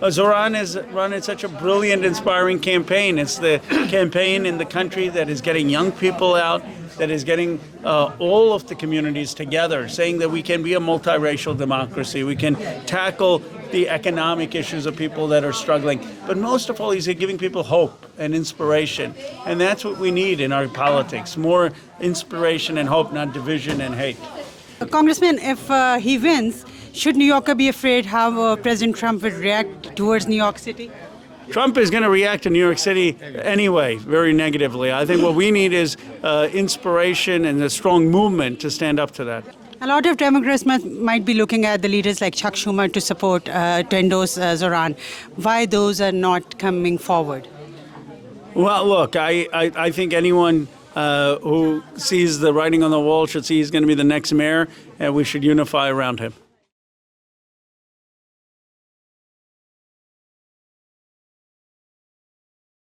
Zoharan has run such a brilliant, inspiring campaign. It's the campaign in the country that is getting young people out, that is getting all of the communities together, saying that we can be a multiracial democracy. We can tackle the economic issues of people that are struggling. But most of all, he's giving people hope and inspiration. And that's what we need in our politics, more inspiration and hope, not division and hate. Congressman, if he wins, should New Yorker be afraid how President Trump would react towards New York City? Trump is going to react to New York City anyway, very negatively. I think what we need is inspiration and a strong movement to stand up to that. A lot of Democrats might be looking at the leaders like Chuck Schumer to support, to endorse Zoharan. Why those are not coming forward? Well, look, I think anyone who sees the writing on the wall should see he's going to be the next mayor, and we should unify around him.